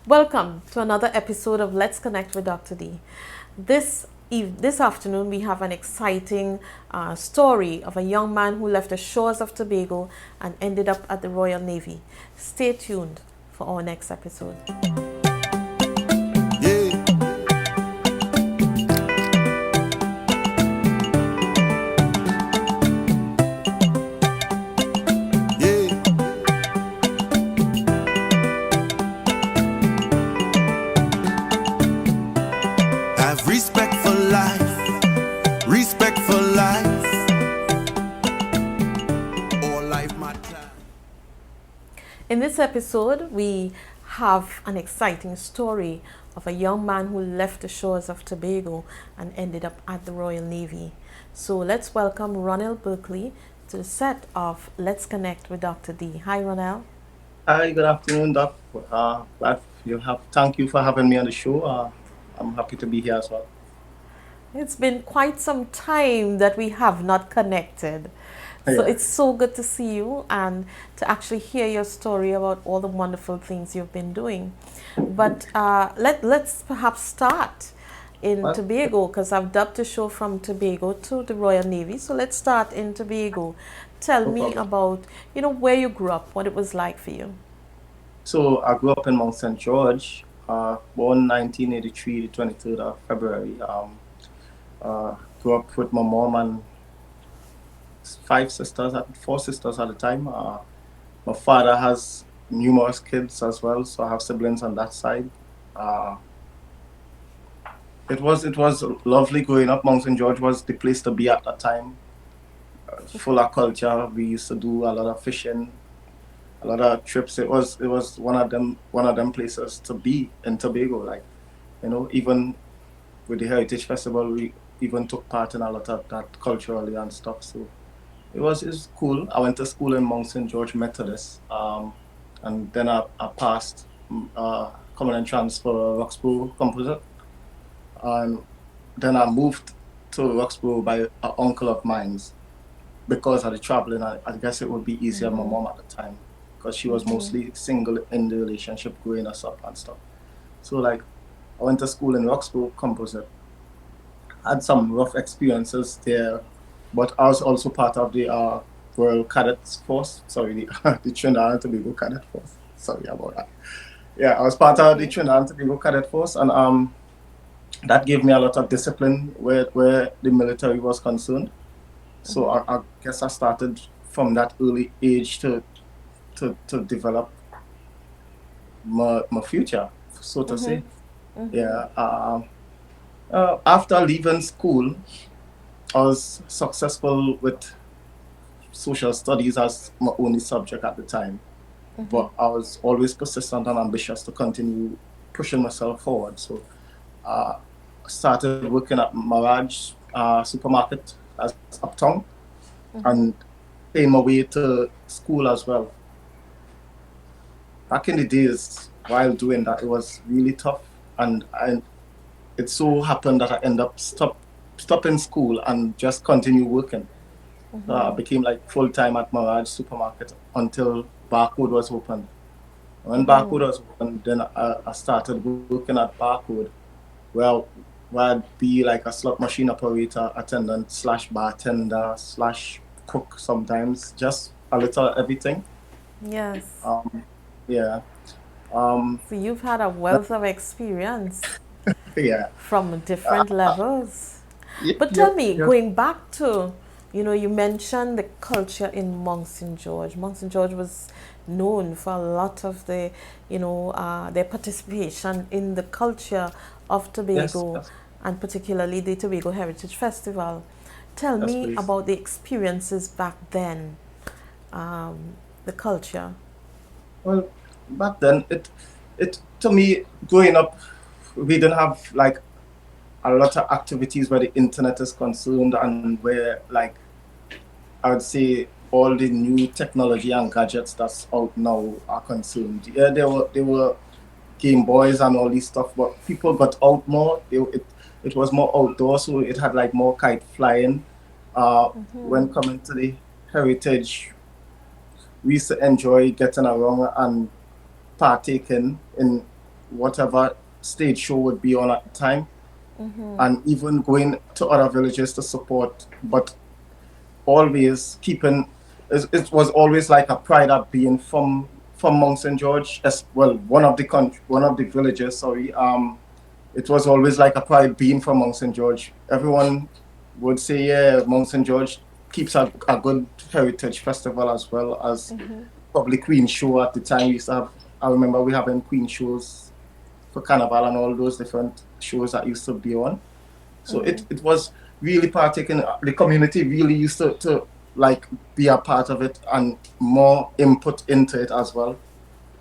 Welcome to another episode of Let's Connect with Dr. D. This afternoon, we have an exciting story of a young man who left the shores of Tobago and ended up at the Royal Navy. Stay tuned for our next episode. Have respect for life, respect for life. All life matters. In this episode, we have an exciting story of a young man who left the shores of Tobago and ended up at the Royal Navy. So let's welcome Ronell Berkley to the set of Let's Connect with Dr. D. Hi, Ronell. Hi, good afternoon, Doc. Thank you for having me on the show. I'm happy to be here as well. It's been quite some time that we have not connected. So Yeah. it's so good to see you and to actually hear your story about all the wonderful things you've been doing. But let's perhaps start in Well, Tobago, because I've dubbed the show from Tobago to the Royal Navy. So let's start in Tobago. Tell no me problem. about, where you grew up, what it was like for you. So I grew up in Mount St. George, born 1983, the 23rd of February. Grew up with my mom and four sisters at the time. My father has numerous kids as well, so I have siblings on that side. Uh, it was lovely growing up. Mount St. George was the place to be at that time. Full of culture. We used to do a lot of fishing, a lot of trips. It was one of them places to be in Tobago. Like, even with the Heritage Festival, we even took part in a lot of that culturally and stuff. So it's cool. I went to school in Mount St. George Methodist, and then I passed common entrance for Roxborough Composite, and then I moved to Roxborough by an uncle of mine's because of the traveling. I guess it would be easier on my mom at the time because she was mostly single in the relationship growing us up and stuff. So like I went to school in Roxborough Composite, had some rough experiences there, but I was also part of the Royal Cadets Force. Sorry, the Trinidad and Tobago Cadet Force. Sorry about that. Yeah, I was part of the Okay. Trinidad and Tobago Cadet Force, and that gave me a lot of discipline where the military was concerned. So I guess I started from that early age to develop my future, so to say. Yeah. After leaving school, I was successful with social studies as my only subject at the time, but I was always persistent and ambitious to continue pushing myself forward. So I started working at Mirage supermarket as uptown and paying my way to school as well. Back in the days, while doing that, it was really tough, and it so happened that I ended up stopping school and just continue working. I became like full time at Mirage supermarket until Barcode was opened. When Barcode was opened, then I started working at Barcode, where where I'd be like a slot machine operator, attendant slash bartender slash cook sometimes, just a little everything. Yes. Um, yeah. Um, So you've had a wealth of experience yeah. from Uh, different levels. yep, But tell yep, me, yep. going back to, you mentioned the culture in Mont St. George. Mont St. George was known for a lot of their participation in the culture of Yes, Tobago, yes, and particularly the Tobago Heritage Festival. Tell yes, me please. about the experiences back then, the culture. Well, back then, it to me, growing up, we didn't have like a lot of activities where the internet is concerned and where like I would say all the new technology and gadgets that's out now are consumed. Yeah, there were Game Boys and all this stuff, but people got out more. It was more outdoor, so it had like more kite flying. Uh, when coming to the heritage, we used to enjoy getting around and partaking in whatever stage show would be on at the time, and even going to other villages to support, but always keeping, it was always like a pride of being from Mount St. George, as well, one of the villages, sorry. It was always like a pride being from Mount St. George. Everyone would say, yeah, Mount St. George keeps a good heritage festival, as well as probably Queen Show at the time. We used to have, I remember we having Queen shows for Carnival and all those different shows that used to be on. So it was really partaking, the community really used to like be a part of it and more input into it as well,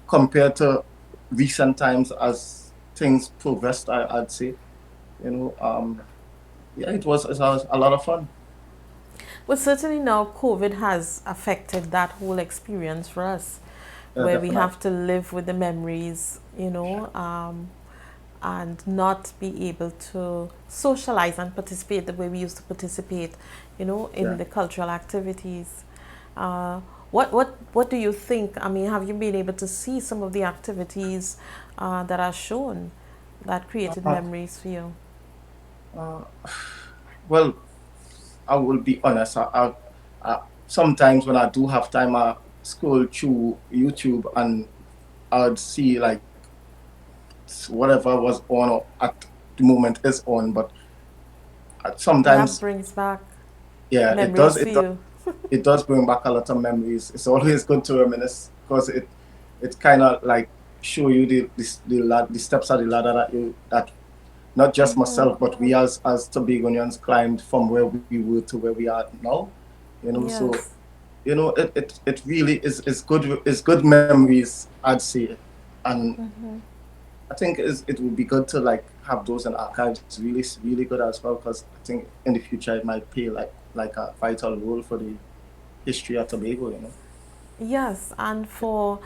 compared to recent times as things progressed, I'd say. You know, yeah, it was a lot of fun. Well, certainly now COVID has affected that whole experience for us, where we Definitely. have to live with the memories, and not be able to socialize and participate the way we used to participate, in Yeah. the cultural activities. What do you think? I mean, have you been able to see some of the activities that are shown that created Uh, memories for you? uh, well, I will be honest. Sometimes when I do have time, I scroll through YouTube and I'd see like whatever was on or at the moment is on. But And that sometimes, brings back yeah, it does. memories for you. It does bring back a lot of memories. It's always good to reminisce because it kind of like show you the steps of the ladder that not just myself but we as Tobagonians climbed from where we were to where we are now. So Yes. it really is good. It's good memories, I'd say, and I think it would be good to like have those in archives. It's really good as well because I think in the future it might play like a vital role for the history of Tobago. Yes, and for,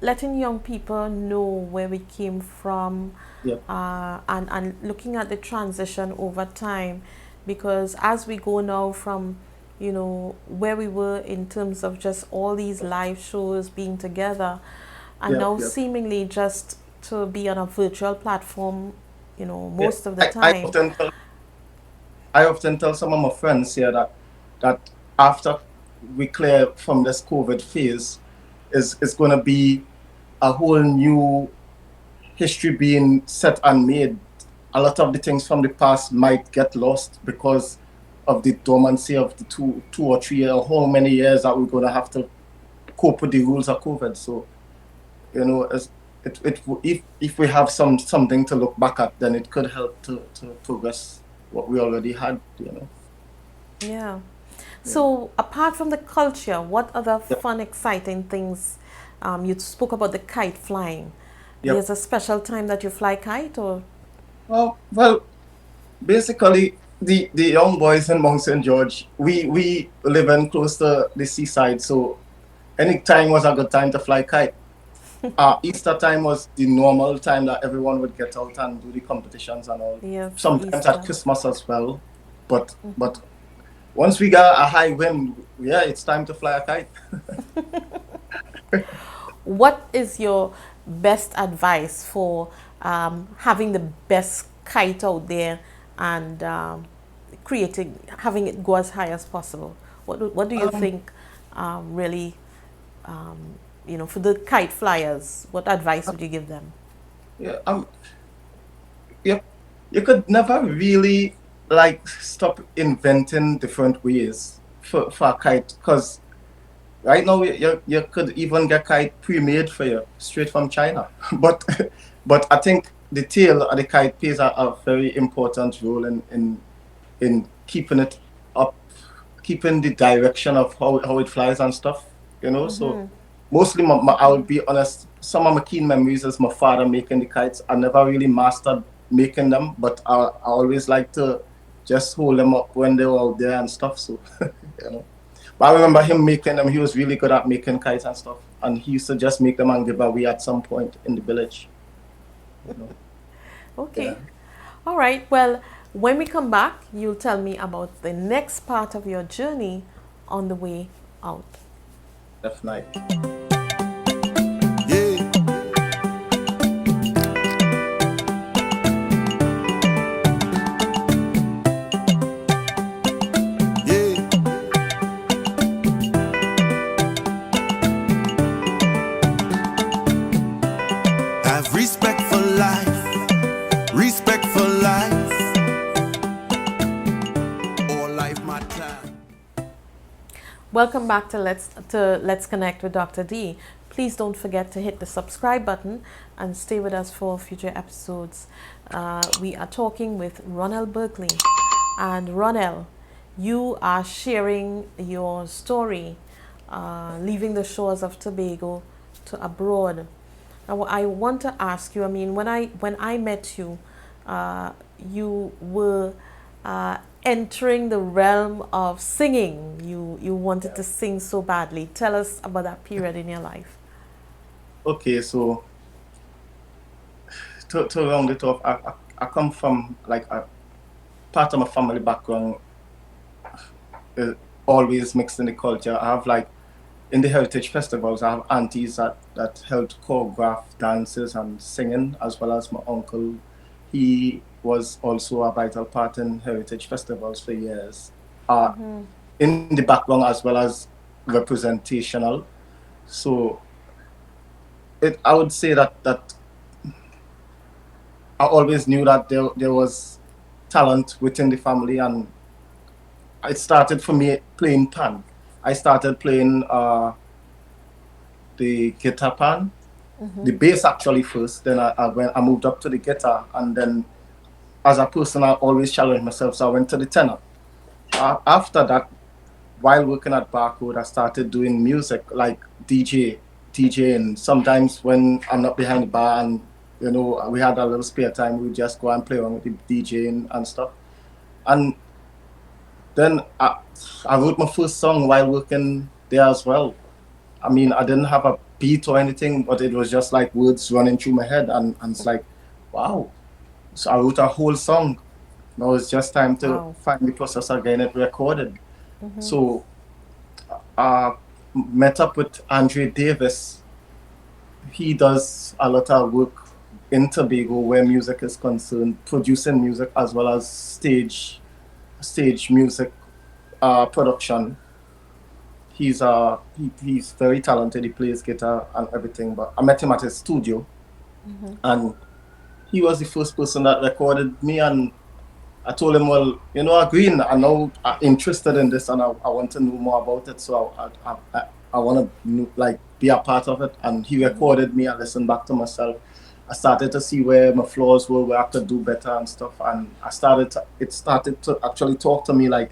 letting young people know where we came from, Yeah, and looking at the transition over time, because as we go now from, where we were in terms of just all these live shows being together, and yeah, now yeah. seemingly just to be on a virtual platform, Yeah. most of the I, I time. often tell I often tell some of my friends here that after we clear from this COVID phase, is going to be a whole new history being set and made. A lot of the things from the past might get lost because of the dormancy of the two or 3 years, or how many years that we're going to have to cope with the rules of COVID. So as if we have something to look back at, then it could help to progress what we already had. Yeah. Yeah. So, apart from the culture, what other Yep. fun, exciting things? You spoke about the kite flying. Yep. There's a special time that you fly kite, or Well, basically, the young boys in Mount St. George, we live in close to the seaside, so any time was a good time to fly kite. Easter time was the normal time that everyone would get out and do the competitions and all. yes, Sometimes at Easter. Christmas as well, but once we got a high wind, yeah, it's time to fly a kite. What is your best advice for having the best kite out there and having it go as high as possible? What do you Um, think really, for the kite flyers? What advice would you give them? yeah, you, you could never really like stop inventing different ways for a kite because right now you could even get kite pre-made for you straight from China. But I think the tail of the kite plays a very important role in keeping it up, keeping the direction of how it flies and stuff. So mostly, I would be honest, some of my keen memories is my father making the kites. I never really mastered making them, but I always like to just hold them up when they were out there and stuff. So, you know. But I remember him making them. He was really good at making kites and stuff. And he used to just make them and give away at some point in the village. You know. Okay. Yeah, All right. Well, when we come back, you'll tell me about the next part of your journey on the way out. definitely. Yeah. Respect for life. Respect for life. All life matter. Welcome back to Let's Connect with Dr. D. Please don't forget to hit the subscribe button and stay with us for future episodes. We are talking with Ronell Berkley. And Ronell, you are sharing your story, leaving the shores of Tobago to abroad. Now, I want to ask you, I mean, when I met you, you were entering the realm of singing. You wanted to sing so badly. Tell us about that period in your life. Okay, so to round it off, I come from like a part of my family background is always mixed in the culture. I have like in the heritage festivals, I have aunties that helped choreograph dances and singing, as well as my uncle. He was also a vital part in heritage festivals for years. In the background as well as representational. So I would say that I always knew that there was talent within the family, and it started for me playing pan. I started playing the guitar pan, the bass actually first. Then I moved up to the guitar, and then as a person I always challenged myself, so I went to the tenor. After that, while working at Barcode, I started doing music like DJing. Sometimes when I'm not behind the bar and we had a little spare time, we just go and play around with the DJing and stuff. And then I wrote my first song while working there as well. I mean, I didn't have a beat or anything, but it was just like words running through my head, and it's like, wow. So I wrote a whole song. Now it's just time to find the processor, getting it recorded. So I met up with Andre Davis. He does a lot of work in Tobago where music is concerned, producing music as well as stage music production. He's very talented. He plays guitar and everything. But I met him at his studio, and he was the first person that recorded me. And I told him, well, agreeing, I know I'm interested in this, and I want to know more about it. So I want to like be a part of it. And he recorded me. I listened back to myself. I started to see where my flaws were, where I could do better and stuff. And it started to actually talk to me like,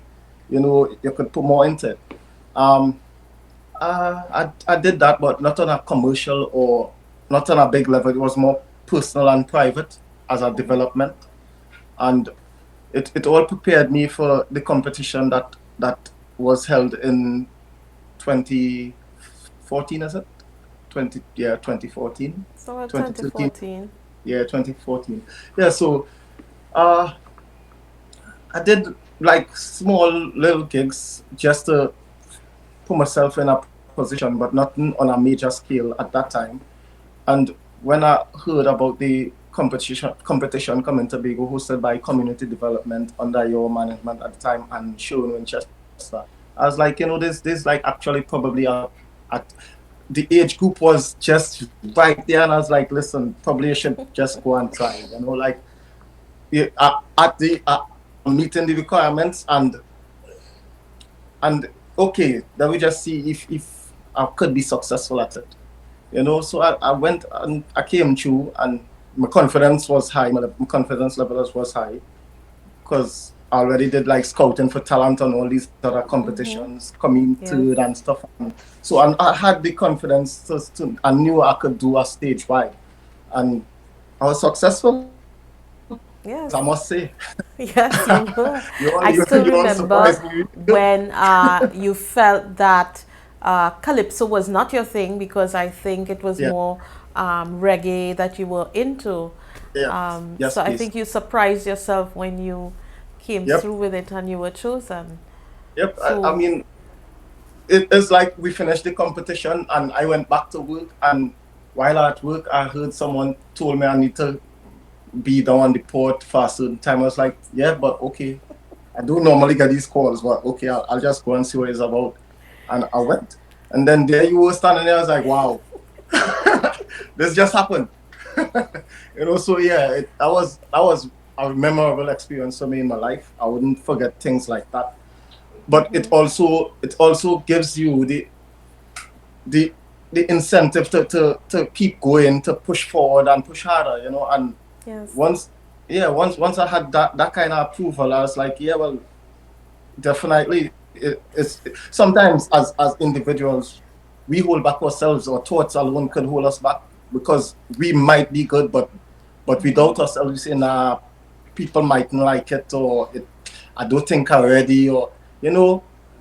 you could put more into it. I did that, but not on a commercial or not on a big level. It was more personal and private as a development. And it all prepared me for the competition that was held in 2014, is it? 2014. So 2014. Yeah, 2014. Yeah, so I did like small little gigs just to put myself in a position, but not on a major scale at that time. And when I heard about the competition coming to Tobago, hosted by Community Development under your management at the time and shown in Winchester, I was like, this like actually probably at the age group was just right there, and I was like, listen, probably you should just go and try, like at the meeting the requirements and okay, then we just see if I could be successful at it, So I went and I came through, and my confidence was high. My confidence level was high because I already did like scouting for talent on all these other competitions, coming third and stuff. And so I had the confidence I knew I could do a stage wide, and I was successful. Yes, I must say. Yes, you were. I still remember when you felt that calypso was not your thing, because I think it was more reggae that you were into. Yes, so please. I think you surprised yourself when you came through with it and you were chosen. Yep, so, I mean, it's like we finished the competition and I went back to work, and while at work I heard someone told me I need to be down on the port for a certain time. I was like, yeah, but okay. I don't normally get these calls, but okay, I'll just go and see what it's about. And I went. And then there you were standing there. I was like, wow, this just happened. So yeah, that was a memorable experience for me in my life. I wouldn't forget things like that. But it also gives you the the incentive to keep going, to push forward and push harder, and Yes. once once I had that kind of approval, I was like, yeah, well, definitely sometimes as individuals we hold back ourselves, or thoughts alone could hold us back, because we might be good, but without ourselves we say, nah, people mightn't like it, or I don't think I'm ready, or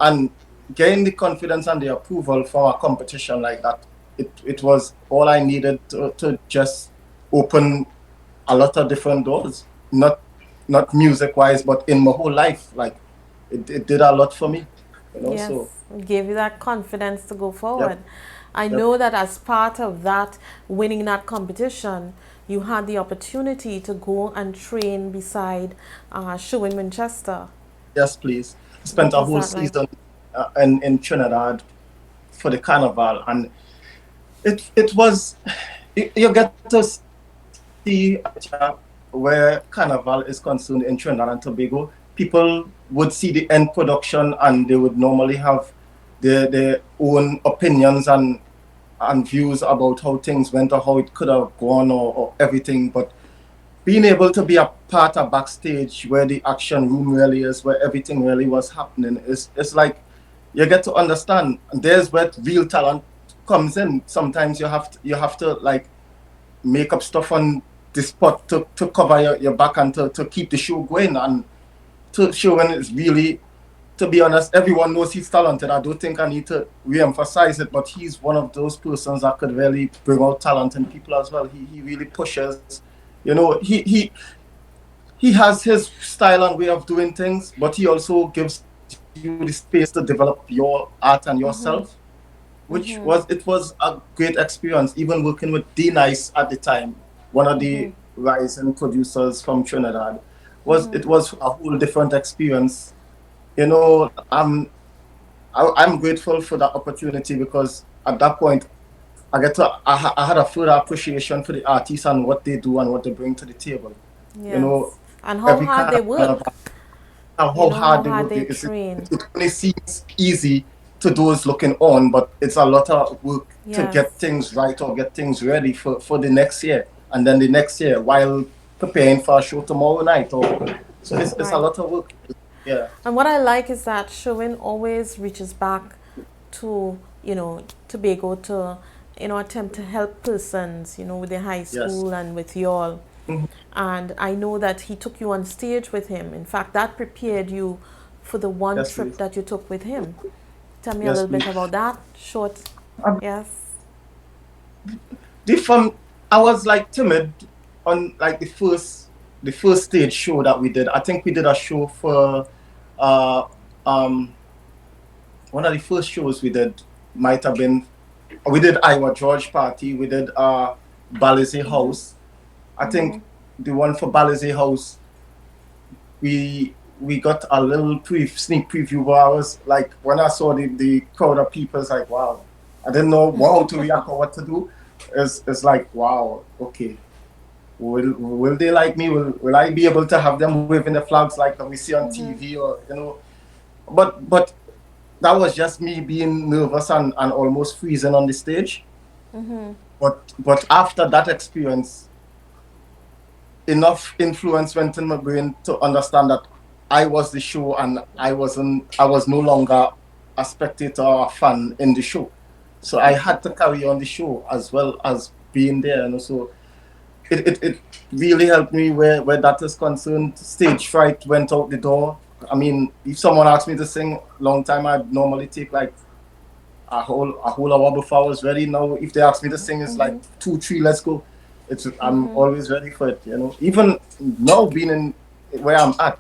and getting the confidence and the approval from a competition like that, it was all I needed to just open a lot of different doors, not music wise, but in my whole life. Like it did a lot for me, Yes, so it gave you that confidence to go yep, forward. I yep, know that as part of that, winning that competition, you had the opportunity to go and train beside Show in Winchester. yes, please. Spent What a was whole that like? season in Trinidad for the carnival, and it was you get to see a picture where carnival is concerned in Trinidad and Tobago. People would see the end production, and they would normally have their own opinions and views about how things went, or how it could have gone, or everything. But being able to be a part of backstage, where the action room really is, where everything really was happening, is it's like you get to understand. And there's where real talent comes in. Sometimes you have to like make up stuff on the spot to cover your back, and to keep the show going, and to show when it's really, to be honest, everyone knows he's talented. I don't think I need to re-emphasize it, but he's one of those persons that could really bring out talent in people as well. He really pushes. He has his style and way of doing things, but he also gives you the space to develop your art and yourself, which was a great experience. Even working with D Nice at the time, one of the rising producers from Trinidad, was a whole different experience. I'm grateful for that opportunity, because at that point I had a further appreciation for the artists and what they do and what they bring to the table. You Yes. know, And how every hard kind they of work. and You how know, how hard they hard work. they It train. only seems easy to those looking on, but it's a lot of work to Yes. get things right, or get things ready for the next year, and then the next year, while preparing for a show tomorrow night. So it's a Right. lot of work. Yeah. And what I like is that Sherwin always reaches back to, Tobago to, attempt to help persons, with the high Yes. school and with y'all. Mhm. And I know that he took you on stage with him. In fact, that prepared you for the one Yes, trip please. that you took with him. Tell me a Yes, little bit please. about that. Short. Um, Yes. the from I was like timid on like the first stage show that we did. I think we did a show for uh um one of the first shows we did might have been, we did Iowa George Party, we did Balize House. I think the one for Balize House, we got a little sneak preview, where I was like, when I saw the crowd of people, it's like, wow, I didn't know how to react or what to do. It's like, wow, okay, will they like me? Will I be able to have them waving the flags like we see on TV, or but that was just me being nervous and almost freezing on the stage. But after that experience, enough influence went in my brain to understand that I was the show, and I was no longer a spectator or a fan in the show. So I had to carry on the show as well as being there. So it really helped me where that is concerned. Stage fright went out the door. I mean, if someone asked me to sing long time, I'd normally take like a whole hour before I was ready. Now, if they ask me to sing, it's like 2, 3, let's go. I'm always ready for it. Even now, being in where I'm at,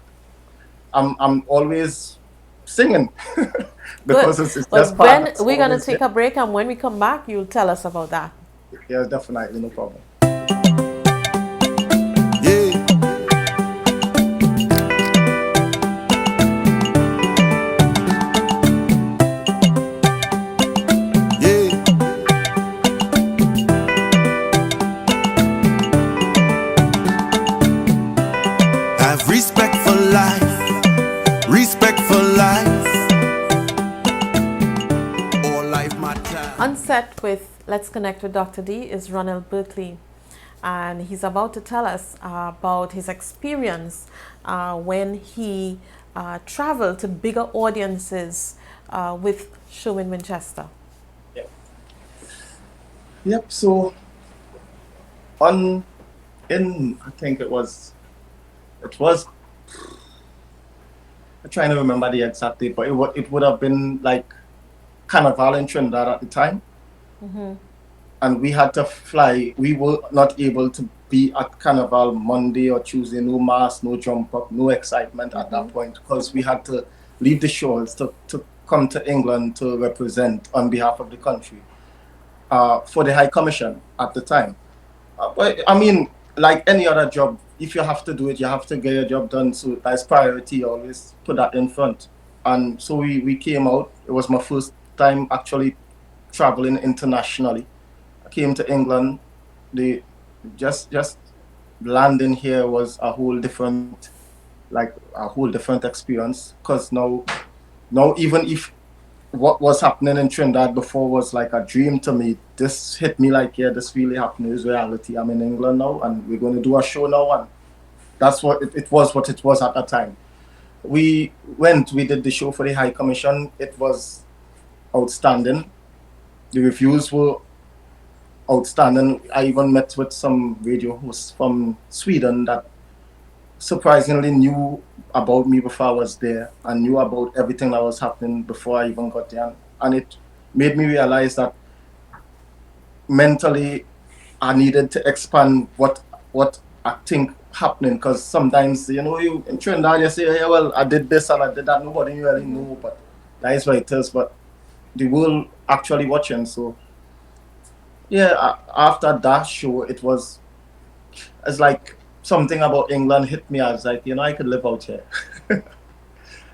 I'm always singing Good. because it's just But part. when It's we're going to always there. take a break, and when we come back, you'll tell us about that. Yeah, definitely, no problem. Yeah, yeah. set with Let's Connect with Dr. D is Ronell Berkley, and he's about to tell us about his experience when he traveled to bigger audiences with Show in Winchester. Yep. Yep. So I think it was. I'm trying to remember the exact date, but it would have been like Carnival in Trinidad at the time. Mm-hmm. And we had to fly. We were not able to be at Carnival Monday or Tuesday. No mass, no jump up, no excitement at that point, because we had to leave the shores to come to England to represent on behalf of the country for the High Commission at the time. But I mean, like any other job, if you have to do it, you have to get your job done. So that's priority. Always put that in front. And so we came out. It was my first time actually traveling internationally. I came to England. The just landing here was a whole different experience. Because now even if what was happening in Trinidad before was like a dream to me, this hit me like, yeah, this really happened. It's reality. I'm in England now, and we're going to do a show now, and that's what it was. What it was at that time. We did the show for the High Commission. It was outstanding. The reviews were outstanding. I even met with some radio hosts from Sweden that surprisingly knew about me before I was there and knew about everything that was happening before I even got there. And it made me realize that mentally I needed to expand what I think happening, because sometimes, you in Trinidad, you say, yeah, well, I did this and I did that. Nobody really know, but that is what it is. But the world actually watching. So yeah, after that show, it's like something about England hit me. I was like, I could live out here.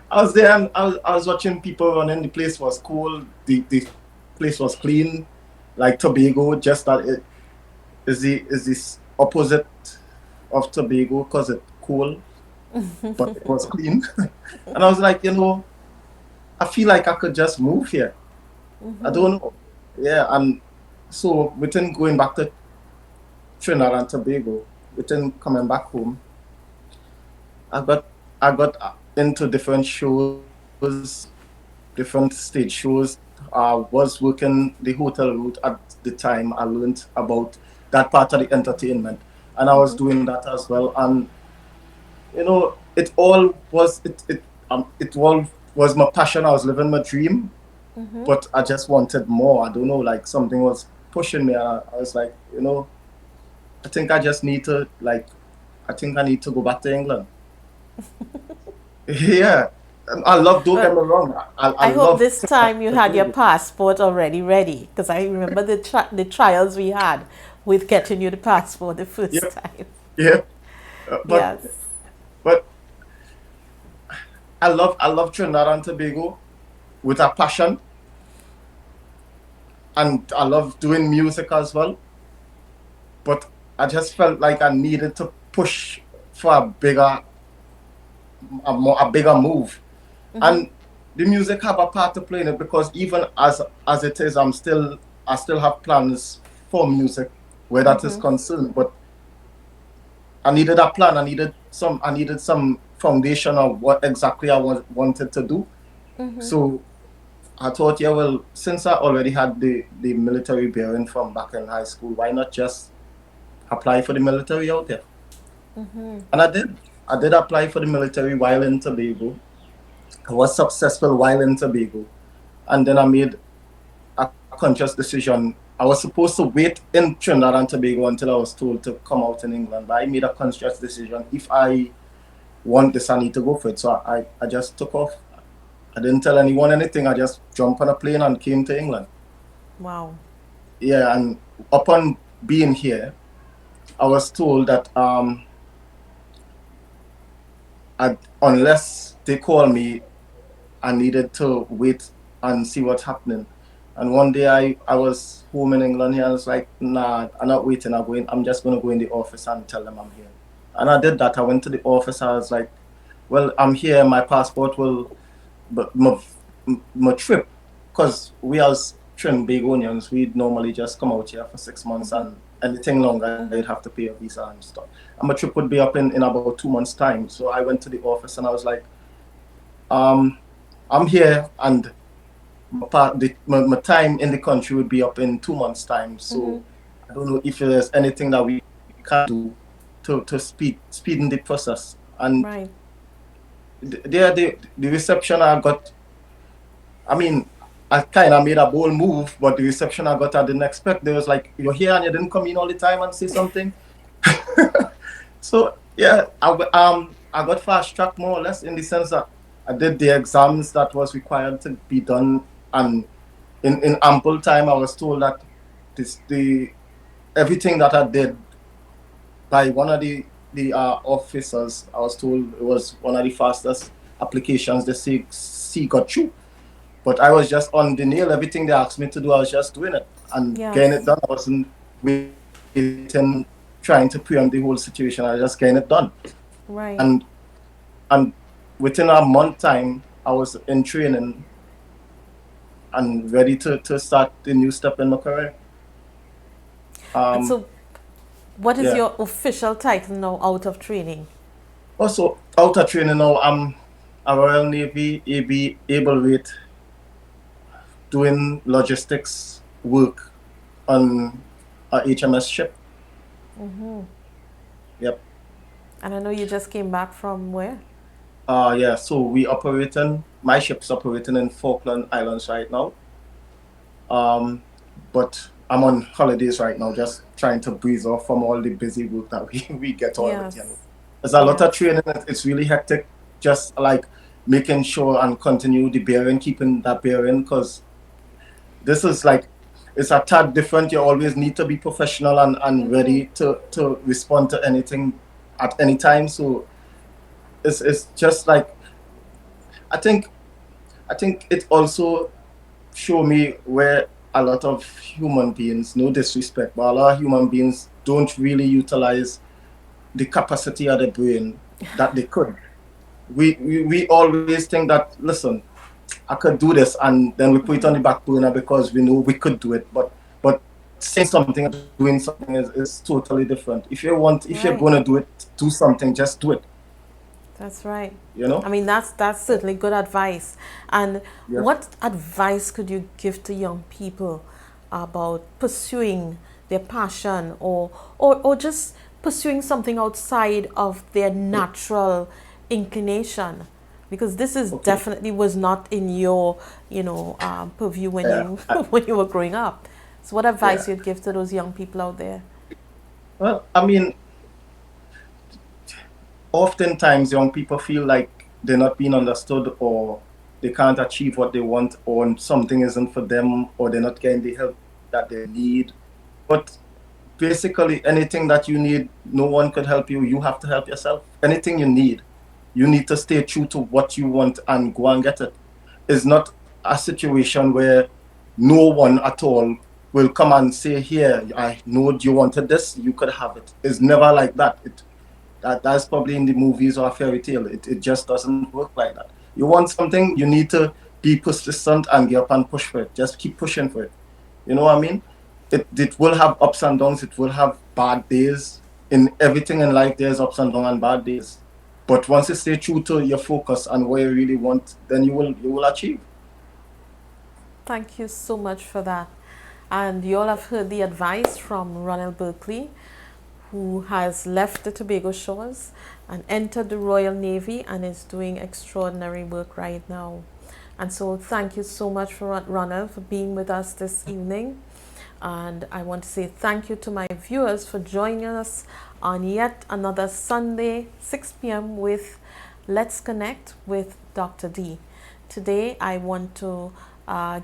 I was there and I was watching people running. The place was cool. The place was clean, like Tobago. Just that it is this opposite of Tobago, because it's cool, but it was clean. And I was like, I feel like I could just move here. I don't know. Yeah, and so within going back to Trinidad and Tobago, within coming back home, I got into different shows, different stage shows. I was working the hotel route at the time. I learned about that part of the entertainment, and I was doing that as well. And it all was my passion. I was living my dream, but I just wanted more. I don't know, like something was pushing me. I was like, I think I just need to I need to go back to England. Yeah, I love. Don't get me wrong. I hope this time you had your passport already ready, because I remember the trials we had with getting you the passport the first time. Yeah, Yes. But I love Trinidad and Tobago with a passion, and I love doing music as well. But I just felt like I needed to push for a bigger move, and the music have a part to play in it, because even as it is, I still have plans for music where that is concerned. But I needed a plan. I needed some foundation of what exactly I wanted to do. So I thought, yeah, well, since I already had the military bearing from back in high school, why not just apply for the military out there? And I did. I did apply for the military while in Tobago. I was successful while in Tobago. And then I made a conscious decision. I was supposed to wait in Trinidad and Tobago until I was told to come out in England. But I made a conscious decision. If I want this, I need to go for it. So I just took off. I didn't tell anyone anything. I just jumped on a plane and came to England. Wow. Yeah, and upon being here, I was told that unless they call me, I needed to wait and see what's happening. And one day I was home in England here. I was like, nah, I'm not waiting. I'm just going to go in the office and tell them I'm here. And I did that. I went to the office. I was like, well, I'm here. My passport will, but my trip, because we was Trinbagonians, we'd normally just come out here for 6 months, and anything longer, you'd have to pay a visa and stuff. And my trip would be up in about 2 months' time. So I went to the office and I was like, I'm here, and my time in the country would be up in 2 months' time. So I don't know if there's anything that we can do to speeding the process. And Right. the reception I got, I mean, I kind of made a bold move, but the reception I got, I didn't expect. They was like, "You're here and you didn't come in all the time and say something." So yeah, I got fast tracked more or less, in the sense that I did the exams that was required to be done, and in ample time. I was told that the everything that I did by one of the officers, I was told it was one of the fastest applications the C got through. But I was just on the nail. Everything they asked me to do, I was just doing it and getting it Yes. done. I wasn't waiting, trying to preempt the whole situation. I was just getting it done. Right. And within a month time, I was in training and ready to start the new step in my career. And so, what is Yeah. your official title now out of training? Also, out of training now, I'm a Royal Navy able rate, doing logistics work on a HMS ship. Yep. And I know you just came back from where? Yeah, so my ship's operating in Falkland Islands right now. But I'm on holidays right now, just trying to breeze off from all the busy work that we get on with, you know. Yes. There's a lot of Yes. training. It's really hectic, just like making sure and continue the bearing, keeping that bearing, because this is like, it's a tad different. You always need to be professional and ready to respond to anything at any time. So it's just like, I think it also show me where a lot of human beings, no disrespect, but a lot of human beings don't really utilize the capacity of the brain that they could. We always think that, listen, I could do this, and then we put it on the back burner because we know we could do it. But saying something and doing something is totally different. If you're Right. gonna do it, do something, just do it. That's right. You know? I mean, that's certainly good advice. And Yeah. what advice could you give to young people about pursuing their passion, or just pursuing something outside of their natural inclination? Because this is Okay. definitely was not in your, purview when Yeah. you when you were growing up. So, what advice Yeah. you'd give to those young people out there? Well, I mean, oftentimes young people feel like they're not being understood, or they can't achieve what they want, or something isn't for them, or they're not getting the help that they need. But basically, anything that you need, no one could help you. You have to help yourself. Anything you need to stay true to what you want and go and get it. It's not a situation where no one at all will come and say, "Here, I know you wanted this, you could have it." It's never like that. That's probably in the movies or a fairy tale. It just doesn't work like that. You want something, you need to be persistent and get up and push for it. Just keep pushing for it. You know what I mean? It will have ups and downs. It will have bad days. In everything in life, there's ups and downs and bad days. But once you stay true to your focus and what you really want, then you will achieve. Thank you so much for that. And you all have heard the advice from Ronald Berkley, who has left the Tobago shores and entered the Royal Navy and is doing extraordinary work right now. And so thank you so much for Ronald for being with us this evening. And I want to say thank you to my viewers for joining us on yet another Sunday, 6 p.m. with Let's Connect with Dr. D. Today I want to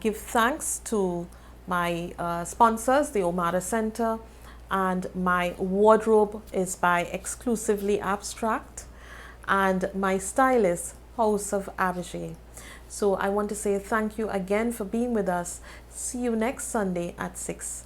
give thanks to my sponsors, the Omada Center, and my wardrobe is by Exclusively Abstract, and my stylist, House of Abeje. So I want to say thank you again for being with us. See you next Sunday at 6.